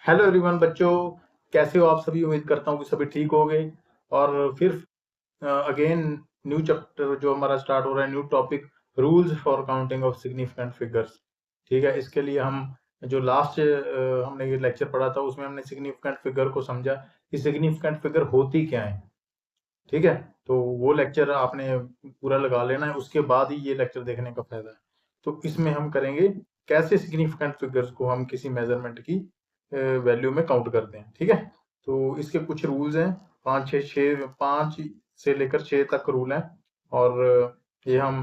Hello everyone बच्चों, कैसे हो आप सभी। उम्मीद करता हूँ कि सभी ठीक हो गए। और फिर अगेन न्यू चैप्टर जो हमारा स्टार्ट हो रहा है, new topic, rules for counting of significant figures. ठीक है, इसके लिए हम जो लास्ट हमने ये लेक्चर पढ़ा था उसमें हमने सिग्निफिकेंट फिगर को समझा कि सिग्निफिकेंट फिगर होती क्या है। ठीक है, तो वो लेक्चर आपने पूरा लगा लेना है, उसके बाद ही ये लेक्चर देखने का फायदा है। तो इसमें हम करेंगे कैसे सिग्निफिकेंट फिगर्स को हम किसी मेजरमेंट की वैल्यू में काउंट करते हैं। ठीक है, तो इसके कुछ रूल्स हैं, 5 से लेकर 6 तक रूल हैं। और ये हम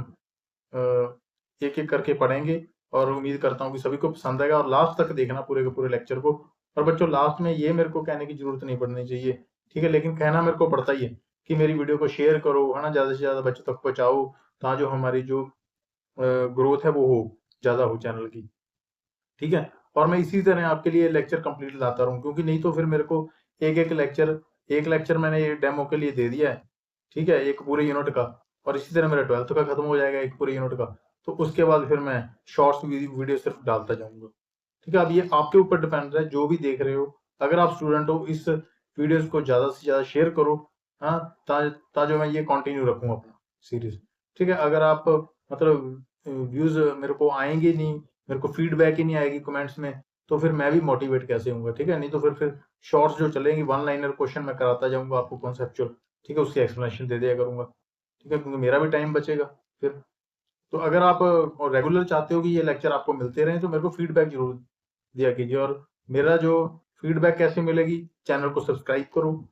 एक एक करके पढ़ेंगे और उम्मीद करता हूँ कि सभी को पसंद आएगा। और लास्ट तक देखना पूरे के पूरे लेक्चर को। और बच्चों, लास्ट में ये मेरे को कहने की जरूरत नहीं पड़नी चाहिए, ठीक है, लेकिन कहना मेरे को पड़ता ही है कि मेरी वीडियो को शेयर करो, है ना, ज्यादा से ज्यादा बच्चों तक पहुंचाओ, ताकि जो हमारी जो ग्रोथ है वो हो, ज्यादा हो चैनल की। ठीक है, और मैं इसी तरह आपके लिए लेक्चर कंप्लीट लाता रहूं, क्योंकि नहीं तो फिर मेरे को एक लेक्चर मैंने ये डेमो के लिए दे दिया है, ठीक है, एक पूरे यूनिट का। और इसी तरह मेरा 12th का खत्म हो जाएगा एक पूरे यूनिट का। तो उसके बाद फिर मैं शॉर्ट्स वीडियो सिर्फ डालता जाऊंगा। ठीक है, अब ये आपके ऊपर डिपेंड है, जो भी देख रहे हो। अगर आप स्टूडेंट हो, इस वीडियोस को ज्यादा से ज्यादा शेयर करो, हाँ, ताकि मैं ये कंटिन्यू रखूं अपना सीरीज। ठीक है, अगर आप मतलब व्यूज मेरे को आएंगे नहीं, मेरे को फीडबैक ही नहीं आएगी कमेंट्स में, तो फिर मैं भी मोटिवेट कैसे होऊंगा। ठीक है, नहीं तो फिर शॉर्ट्स जो चलेंगी, वन लाइनर क्वेश्चन मैं कराता जाऊंगा आपको कॉन्सेप्चुअल। ठीक है, उसकी एक्सप्लेनेशन दे दिया करूंगा। ठीक है, क्योंकि मेरा भी टाइम बचेगा फिर। तो अगर आप रेगुलर चाहते हो कि ये लेक्चर आपको मिलते रहे, तो मेरे को फीडबैक जरूर दिया कीजिए। और मेरा जो फीडबैक कैसे मिलेगी, चैनल को सब्सक्राइब करो,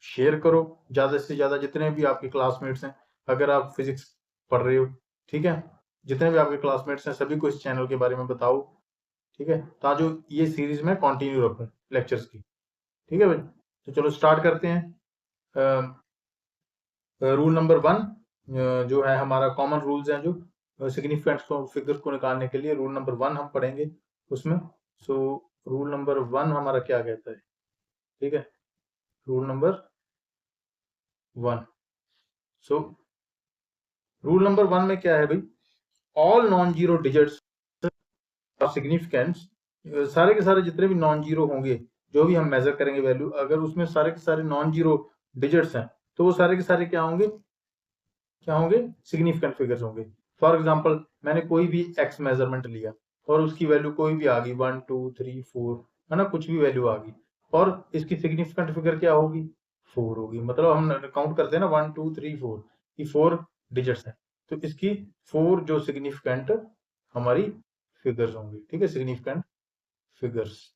शेयर करो ज्यादा से ज्यादा, जितने भी आपके क्लासमेट्स हैं। अगर आप फिजिक्स पढ़ रहे हो, ठीक है, जितने भी आपके क्लासमेट्स हैं सभी को इस चैनल के बारे में बताओ। ठीक है, ताकि ये सीरीज में कंटिन्यू रखूं लेक्चर्स की। ठीक है भाई, तो चलो स्टार्ट करते हैं। रूल नंबर 1 जो है हमारा कॉमन रूल्स हैं जो सिग्निफिकेंट फिगर्स को निकालने के लिए, रूल नंबर 1 हम पढ़ेंगे उसमें। सो रूल नंबर 1 हमारा क्या कहता है। ठीक है, rule number 1। So rule number 1 में क्या है भाई, all non zero digits of significance, सारे के सारे जितने भी नॉन जीरो होंगे, जो भी हम मेजर करेंगे वैल्यू, अगर उसमें सारे के सारे नॉन जीरो डिजिट्स हैं, तो वो सारे के सारे क्या होंगे, सिग्निफिकेंट फिगर्स होंगे। फॉर एग्जाम्पल, मैंने कोई भी एक्स मेजरमेंट लिया और उसकी वैल्यू कोई भी आ गई, 1 2 3 4, है ना, कुछ भी वैल्यू आ गई, और इसकी सिग्निफिकेंट फिगर क्या होगी, 4 होगी। मतलब हम काउंट करते हैं ना, 1 2 3 4, ये 4 डिजिट्स है, तो इसकी 4 जो सिग्निफिकेंट हमारी फिगर्स होंगी। ठीक है, सिग्निफिकेंट फिगर्स,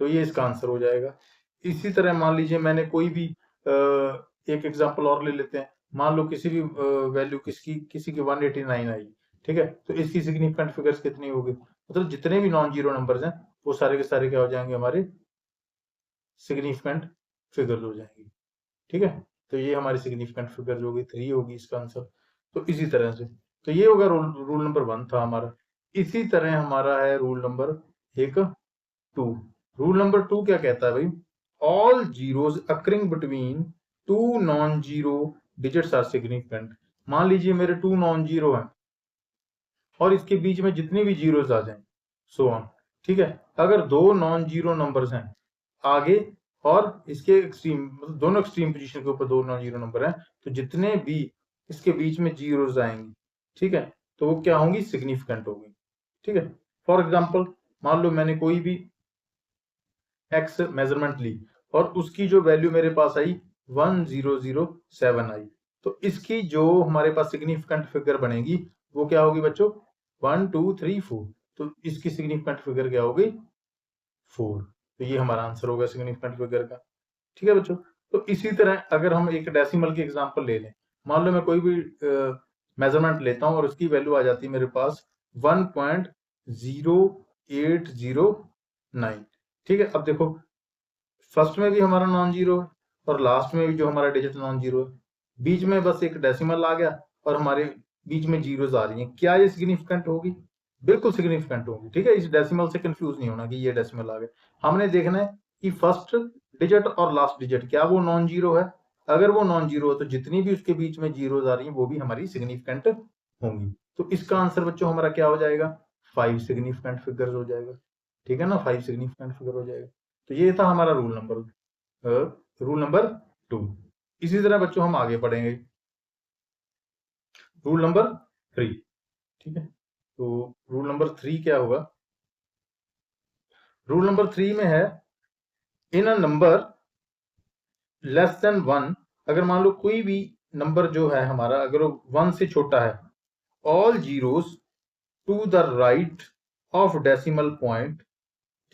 तो ये इसका आंसर हो जाएगा। इसी तरह मान लीजिए मैंने कोई भी एक एग्जांपल और ले लेते हैं। मान लो किसी भी वैल्यू किसी की 189 आई। ठीक है, तो इसकी सिग्निफिकेंट फिगर्स कितनी होगी, मतलब जितने भी नॉन जीरो नंबर्स हैं वो सारे के सारे क्या हो जाएंगे, हमारे सिग्निफिकेंट फिगर्स हो जाएंगे। ठीक है, तो ये हमारी सिग्निफिकेंट फिगर्स होगी, 3 होगी इसका आंसर। तो इसी तरह से, तो ये होगा रूल नंबर 1 था हमारा। इसी तरह हमारा है रूल नंबर 2। रूल नंबर 2 क्या कहता है भाई, all zeros occurring between two non zero digits are significant. मान लीजिए मेरे 2 नॉन जीरो हैं और इसके बीच में जितने भी जीरोस आ जाएं, सो ऑन। ठीक है, अगर दो नॉन जीरो नंबर्स हैं आगे और इसके एक्सट्रीम, मतलब दोनों एक्सट्रीम पोजीशन के ऊपर दो नॉन जीरो नंबर हैं, तो जितने भी इसके बीच में जीरोस आएंगी, ठीक है, तो वो क्या होंगी, सिग्निफिकेंट होगी। ठीक है, फॉर एग्जाम्पल, मान लो मैंने कोई भी एक्स मेजरमेंट ली और उसकी जो वैल्यू मेरे पास आई 1007 आई, तो इसकी जो हमारे पास सिग्निफिकेंट फिगर बनेगी वो क्या होगी बच्चों, 1 2 3 4। तो इसकी सिग्निफिकेंट फिगर क्या होगी, 4। तो ये हमारा आंसर होगा सिग्निफिकेंट फिगर का। ठीक है बच्चों, तो इसी तरह अगर हम एक डेसिमल की एग्जांपल ले लें, मान लो मैं कोई भी मेजरमेंट लेता हूं और उसकी वैल्यू आ जाती है मेरे पास 1.0809। ठीक है, अब देखो, फर्स्ट में भी हमारा नॉन जीरो है और लास्ट में भी जो हमारा डिजिट नॉन जीरो है, बीच में बस एक डेसिमल आ गया और हमारे बीच में जीरोस आ रही हैं। क्या ये सिग्निफिकेंट होगी, बिल्कुल सिग्निफिकेंट होगी। ठीक है, इस डेसिमल से कंफ्यूज नहीं होना कि ये डेसिमल आ गया। हमने देखना है कि फर्स्ट डिजिट और लास्ट डिजिट क्या वो नॉन जीरो है। अगर वो नॉन जीरो है तो जितनी भी उसके बीच में जीरोस आ रही हैं वो भी हमारी सिग्निफिकेंट होंगी। तो इसका आंसर बच्चों हमारा क्या हो जाएगा, 5 सिग्निफिकेंट फिगर्स हो जाएगा। ठीक है ना, 5 सिग्निफिकेंट फिगर हो जाएगा। तो ये था हमारा रूल नंबर 2। इसी तरह बच्चों हम आगे पढ़ेंगे रूल नंबर 3। ठीक है, तो रूल नंबर 3 क्या होगा? रूल नंबर 3 में है इन अ नंबर लेस देन 1, अगर मान लो कोई भी नंबर जो है हमारा अगर 1 से छोटा है, all zeros to the right of decimal point.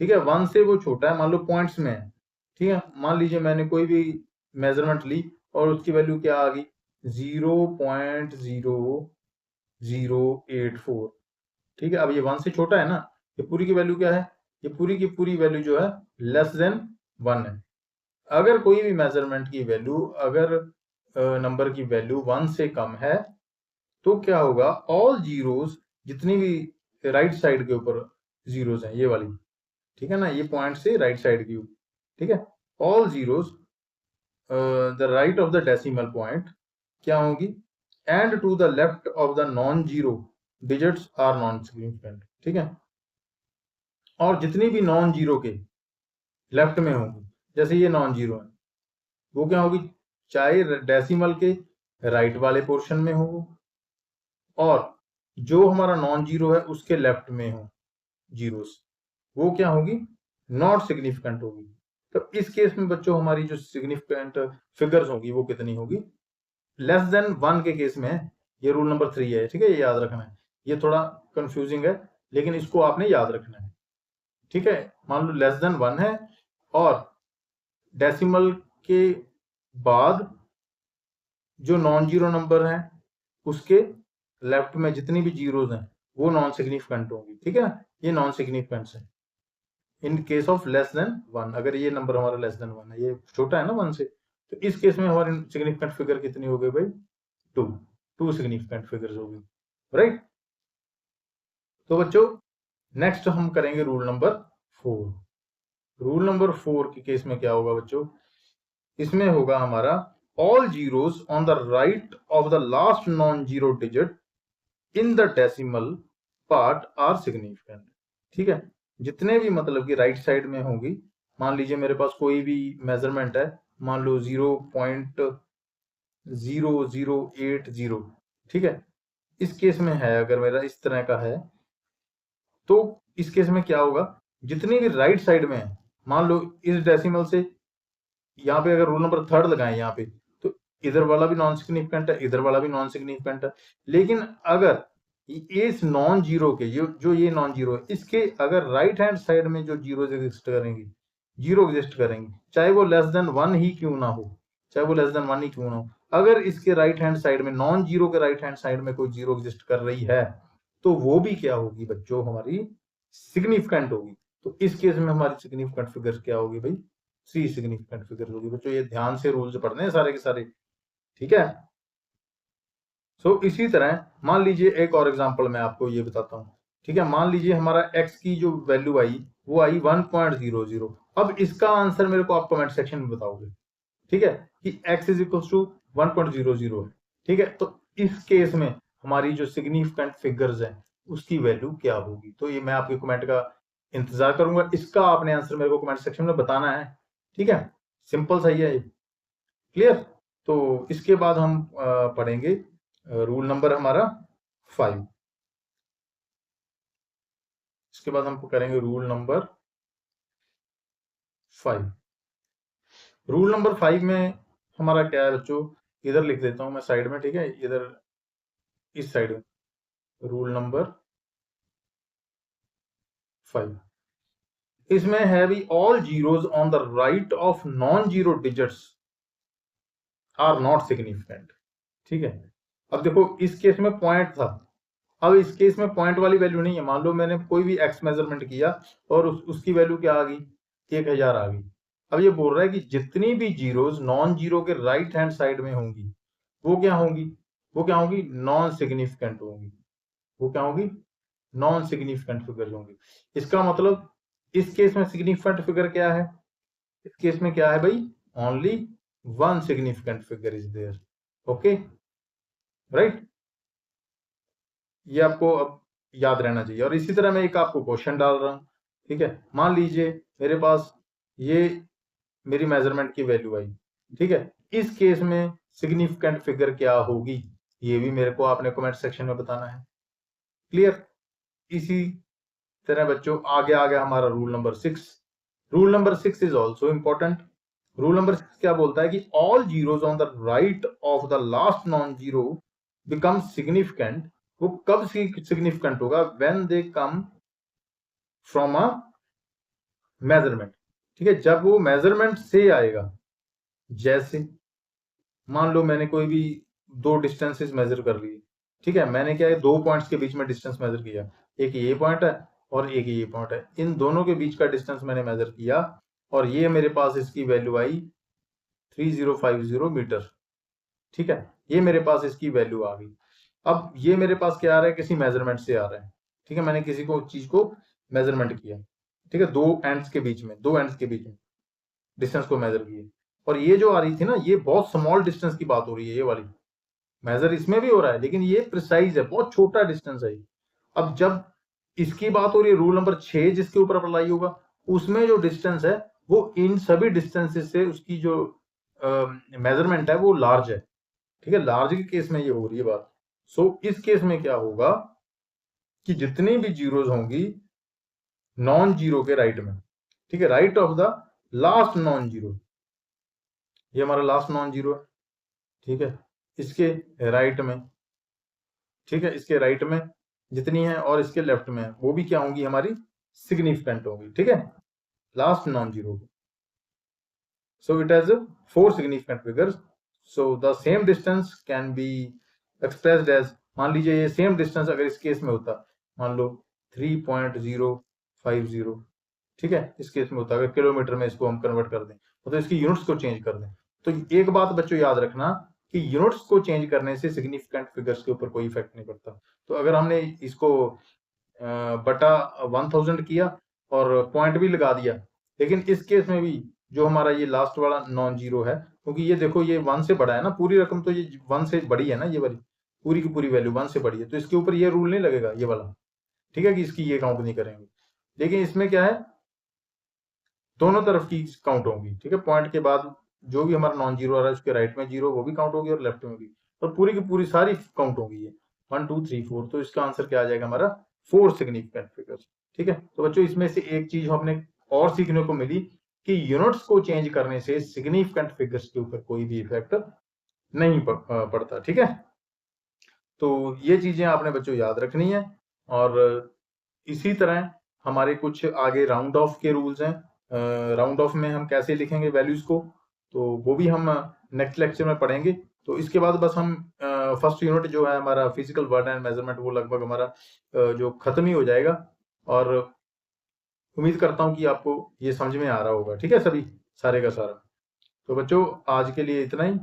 ठीक है, 1 से वो छोटा है, मान लो पॉइंट्स में है। ठीक है, मान लीजिए मैंने कोई भी मेजरमेंट ली और उसकी वैल्यू क्या आ गई, 0.0084। ठीक है, अब ये 1 से छोटा है ना, ये पूरी की वैल्यू क्या है, ये पूरी की पूरी वैल्यू जो है लेस देन 1 है। अगर कोई भी मेजरमेंट की वैल्यू, अगर नंबर की वैल्यू 1 से कम है, तो क्या होगा, ऑल जीरोस, जितनी भी राइट साइड के ऊपर जीरोस हैं, ये वाली, ठीक है ना, ये पॉइंट से राइट साइड की, ठीक है, all zeros the right of the decimal point क्या होगी, and to the left of the non zero digits are non significant. ठीक है, और जितनी भी नॉन जीरो के लेफ्ट में होंगी, जैसे ये नॉन जीरो है, वो क्या होगी, चाहे डेसिमल के राइट वाले पोर्शन में हो, और जो हमारा नॉन जीरो है उसके लेफ्ट में हो जीरोस, वो क्या होगी, नॉट सिग्निफिकेंट होगी। तो इस केस में बच्चों हमारी जो सिग्निफिकेंट फिगर्स होगी वो कितनी होगी, लेस देन 1 के केस में। ये रूल नंबर 3 है, ठीक है, ये याद रखना है। ये थोड़ा कंफ्यूजिंग है, लेकिन इसको आपने याद रखना है। ठीक है, मान लो लेस देन 1 है और डेसिमल के बाद जो नॉन जीरो नंबर है उसके लेफ्ट में जितनी भी जीरोस हैं वो नॉन सिग्निफिकेंट होंगी। ठीक है, ये नॉन सिग्निफिकेंट्स है in case of less than 1। अगर ये नंबर हमारा लेस देन 1 है, ये छोटा है ना 1 से, तो इस केस में हमारी सिग्निफिकेंट फिगर कितनी हो गई भाई, 2 सिग्निफिकेंट फिगर्स होगी, राइट। तो बच्चों नेक्स्ट हम करेंगे रूल नंबर 4। रूल नंबर 4 के केस में क्या होगा बच्चों, इसमें होगा हमारा all zeros on the right of the last non zero digit in the decimal part are significant. ठीक है, जितने भी मतलब कि राइट साइड में होंगी, मान लीजिए मेरे पास कोई भी मेजरमेंट है, मान लो 0.0080, ठीक है, इस केस में है, अगर मेरा इस तरह का है, तो इस केस में क्या होगा, जितनी भी राइट साइड में है, मान लो इस डेसिमल से यहाँ पे अगर रूल नंबर 3 लगाएं यहाँ पे, तो इधर वाला भी नॉन सिग्निफिकेंट है, इधर वाला भी नॉन सिग्निफिकेंट है। लेकिन अगर इस नॉन जीरो के जो ये नॉन जीरो है, इसके अगर राइट हैंड साइड में जो जीरो एग्जिस्ट करेंगी, चाहे वो लेस देन 1 ही क्यों ना हो, अगर इसके राइट हैंड साइड में, नॉन जीरो के राइट हैंड साइड में कोई जीरो एग्जिस्ट कर रही है, तो वो भी क्या होगी बच्चों, हमारी सिग्निफिकेंट होगी। तो इस केस में हमारी सिग्निफिकेंट फिगर क्या होगी भाई, 3 सिग्निफिकेंट फिगर होगी। बच्चों ये ध्यान से रूल्स पढ़ने हैं सारे के सारे, ठीक है। सो इसी तरह मान लीजिए एक और एग्जांपल मैं आपको ये बताता हूँ। ठीक है, मान लीजिए हमारा x की जो वैल्यू आई वो आई 1.00। अब इसका आंसर मेरे को आप कमेंट सेक्शन में बताओगे, ठीक है, कि x इज इक्वल टू 1.00 है। ठीक है, तो इस केस में हमारी जो सिग्निफिकेंट फिगर्स है उसकी वैल्यू क्या होगी। तो ये मैं आपके कमेंट का इंतजार करूंगा, इसका आपने आंसर मेरे को कमेंट सेक्शन में बताना है। ठीक है, सिंपल सही है ये, क्लियर। तो इसके बाद हम पढ़ेंगे रूल नंबर हमारा 5। इसके बाद हम करेंगे रूल नंबर 5। रूल नंबर 5 में हमारा क्या है बच्चों, इधर लिख देता हूं मैं साइड में, ठीक है, इधर इस साइड में रूल नंबर 5, इसमें है भी all zeros on the right of non zero digits are not significant. ठीक है, अब देखो इस केस में पॉइंट था, अब इस केस में पॉइंट वाली वैल्यू नहीं है। मान लो मैंने कोई भी एक्स मेजरमेंट किया और उसकी वैल्यू क्या आ गई, 1000 आ गई। अब ये बोल रहा है कि जितनी भी जीरोस नॉन जीरो के राइट हैंड साइड में होंगी वो क्या होंगी, नॉन सिग्निफिकेंट होंगी। वो क्या होंगी, नॉन सिग्निफिकेंट फिगर होंगी। इसका मतलब इस केस में सिग्निफिकेंट फिगर क्या है, इस केस में क्या है भाई, only 1 significant figure is there. Okay, right, ये आपको अब याद रहना चाहिए। और इसी तरह मैं एक आपको क्वेश्चन डाल रहा हूं, ठीक है। मान लीजिए मेरे पास ये मेरी मेजरमेंट की वैल्यू आई, ठीक है। इस केस में सिग्निफिकेंट फिगर क्या होगी, ये भी मेरे को आपने कमेंट सेक्शन में बताना है। क्लियर। इसी तरह बच्चों आगे आ गया हमारा rule number 6। Rule number 6 is also important. Rule number 6 क्या बोलता है कि all zeros on the right of the last non zero become significant. वो कब सिग्निफिकेंट होगा, when they come from a measurement, ठीक है। जब वो मेजरमेंट से आएगा, जैसे मान लो मैंने कोई भी दो डिस्टेंसेस मेजर कर लिए, ठीक है। मैंने क्या है, दो पॉइंट्स के बीच में डिस्टेंस मेजर किया, एक ये पॉइंट है और एक ये पॉइंट है। इन दोनों के बीच का डिस्टेंस मैंने मेजर किया और ये मेरे पास इसकी वैल्यू आई 3050 मीटर, ठीक है। ये मेरे पास इसकी वैल्यू आ गई। अब ये मेरे पास क्या आ रहा है, किसी मेजरमेंट से आ रहा है, ठीक है। मैंने किसी को चीज को मेजरमेंट किया, ठीक है, दो एंड्स के बीच में डिस्टेंस को मेजर किए। और ये जो आ रही थी ना, ये बहुत स्मॉल डिस्टेंस की बात हो रही है, ये वाली मेजर इसमें भी हो रहा है लेकिन ये प्रिसाइज है, बहुत छोटा डिस्टेंस है। अब जब इसकी बात हो रही है, रूल नंबर 6 जिसके ऊपर अप्लाई होगा, उसमें जो डिस्टेंस है वो इन सभी डिस्टेंसेस से उसकी जो मेजरमेंट है वो लार्ज है, ठीक है। लार्ज के केस में ये हो रही है बात। सो इस केस में क्या होगा कि जितनी भी जीरोज होंगी नॉन जीरो के राइट में, ठीक है, right of the last non zero, ये हमारा लास्ट नॉन जीरो है, ठीक है। इसके राइट में, ठीक है, इसके राइट में जितनी है और इसके लेफ्ट में वो भी क्या होंगी, हमारी सिग्निफिकेंट होंगी, ठीक है, last non zero. So it has 4 significant figures. So the same distance can be expressed as, मान लीजिए ये सेम डिस्टेंस अगर इस केस में होता, मान लो 3.050, ठीक है, इस केस में होता, अगर किलोमीटर में इसको हम कन्वर्ट कर दें तो इसकी यूनिट्स को चेंज कर दें। तो एक बात बच्चों याद रखना कि यूनिट्स को चेंज करने से सिग्निफिकेंट फिगर्स के ऊपर कोई इफेक्ट नहीं पड़ता। तो अगर हमने इसको बटा 1000 किया और पॉइंट भी लगा दिया, लेकिन इस केस में भी जो हमारा ये लास्ट वाला नॉन जीरो है, क्योंकि ये देखो ये 1 से बड़ा है ना, पूरी रकम तो ये 1 से बड़ी है ना, ये वाली पूरी की पूरी वैल्यू 1 से बड़ी है, तो इसके ऊपर ये रूल नहीं लगेगा ये वाला, ठीक है, कि इसकी ये काउंट नहीं करेंगे। लेकिन इसमें क्या है, दोनों तरफ की काउंट होंगी, ठीक है। पॉइंट के बाद जो भी हमारा नॉन जीरो आ रहा है उसके राइट में जीरो वो भी काउंट होगी और लेफ्ट में भी, और पूरी की पूरी सारी काउंट होगी ये 1 2 3 4। तो इसका आंसर क्या आ जाएगा हमारा 4 सिग्निफिकेंट फिगर्स, ठीक है। तो बच्चों इसमें से एक चीज हमने और सीखने को मिली कि यूनिट्स को चेंज करने से सिग्निफिकेंट फिगर्स के ऊपर कोई भी इफेक्ट नहीं पड़ता, ठीक है। तो ये चीजें आपने बच्चों याद रखनी है। और इसी तरह हमारे कुछ आगे राउंड ऑफ के रूल्स हैं। राउंड ऑफ में हम कैसे लिखेंगे वैल्यूज को, तो वो भी हम नेक्स्ट लेक्चर में पढ़ेंगे। तो इसके बाद बस हम फर्स्ट यूनिट जो है हमारा फिजिकल वर्ड एंड मेजरमेंट, वो लगभग हमारा जो खत्म ही हो जाएगा। और उम्मीद करता हूँ कि आपको ये समझ में आ रहा होगा, ठीक है, सभी सारे का सारा। तो बच्चों आज के लिए इतना ही।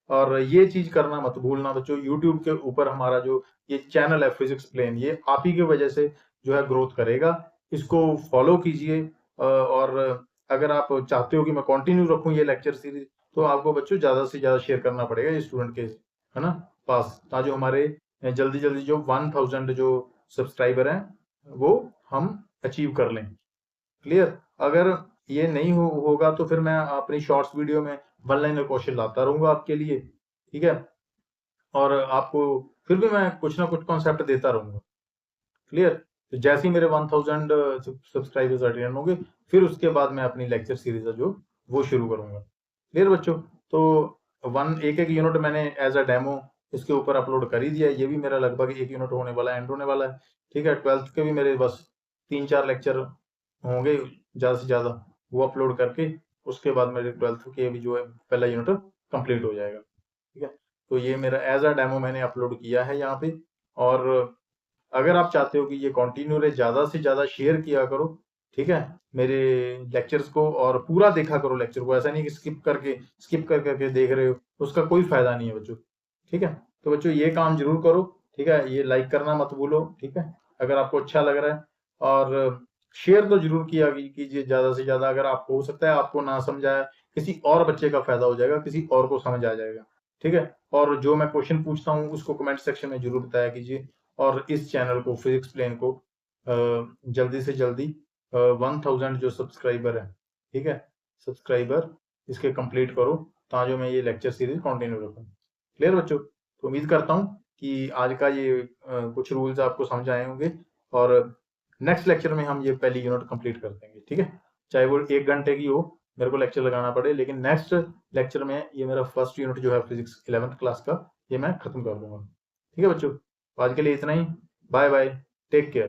और ये चीज करना मत भूलना बच्चों, YouTube के ऊपर हमारा जो ये चैनल है फिजिक्स प्लेन, ये आप ही की वजह से जो है ग्रोथ करेगा। इसको फॉलो कीजिए। और अगर आप चाहते हो कि मैं कंटिन्यू रखूं ये लेक्चर सीरीज, तो आपको बच्चों ज्यादा से ज्यादा शेयर करना पड़ेगा ये स्टूडेंट के, है ना, पास, ताकि हमारे जल्दी जल्दी जो 1000 जो सब्सक्राइबर हैं वो हम अचीव कर लें। क्लियर। अगर ये नहीं होगा तो फिर मैं अपनी शॉर्ट्स वीडियो में वन लाइनर क्वेश्चन लाता रहूंगा आपके लिए, ठीक है। और आपको फिर भी मैं कुछ ना कुछ कॉन्सेप्ट देता रहूंगा। क्लियर। तो जैसे ही मेरे 1000 सब्सक्राइबर्स अटेंड होंगे, फिर उसके बाद मैं अपनी लेक्चर सीरीज जो वो शुरू करूंगा। क्लियर बच्चों। तो एक एक यूनिट मैंने एज अ डेमो इसके ऊपर अपलोड कर ही दिया है। ये भी मेरा लगभग एक यूनिट होने वाला है, एंड होने वाला है, ठीक है। 12th के भी मेरे बस 3-4 लेक्चर होंगे ज्यादा से ज्यादा, वो अपलोड करके उसके बाद मेरे 12th के भी जो है पहला यूनिट कंप्लीट हो जाएगा, ठीक है। तो ये मेरा एज अ डेमो मैंने अपलोड किया है यहाँ पे। और अगर आप चाहते हो कि ये कंटिन्यू रहे, ज्यादा से ज्यादा शेयर किया करो, ठीक है, मेरे लेक्चर्स को, और पूरा देखा करो लेक्चर को। ऐसा नहीं कि स्किप कर करके देख रहे हो, उसका कोई फायदा नहीं है बच्चों, ठीक है। तो बच्चों ये काम जरूर करो, ठीक है। ये लाइक करना मत भूलो, ठीक है, अगर आपको अच्छा लग रहा है। और शेयर तो जरूर किया कीजिए ज्यादा से ज्यादा। अगर आपको हो सकता है आपको ना समझाया, किसी और बच्चे का फायदा हो जाएगा, किसी और को समझ आ जाएगा, ठीक है। और जो मैं क्वेश्चन पूछता हूँ उसको कमेंट सेक्शन में जरूर बताया कीजिए। और इस चैनल को फिजिक्स प्लेन को जल्दी से जल्दी 1000 जो सब्सक्राइबर है, ठीक है, सब्सक्राइबर इसके कंप्लीट करो ताकि मैं ये लेक्चर सीरीज कंटिन्यू रखूं। क्लियर बच्चों? तो उम्मीद करता हूं कि आज का ये कुछ रूल्स आपको समझ आए होंगे और नेक्स्ट लेक्चर में हम ये पहली यूनिट कंप्लीट कर देंगे, ठीक है, चाहे वो 1 घंटे की हो, मेरे को लेक्चर लगाना पड़े, लेकिन नेक्स्ट लेक्चर में ये मेरा फर्स्ट यूनिट जो है फिजिक्स 11th क्लास का, ये मैं खत्म कर दूंगा। ठीक है बच्चों, आज के लिए इतना ही। Bye bye, take care.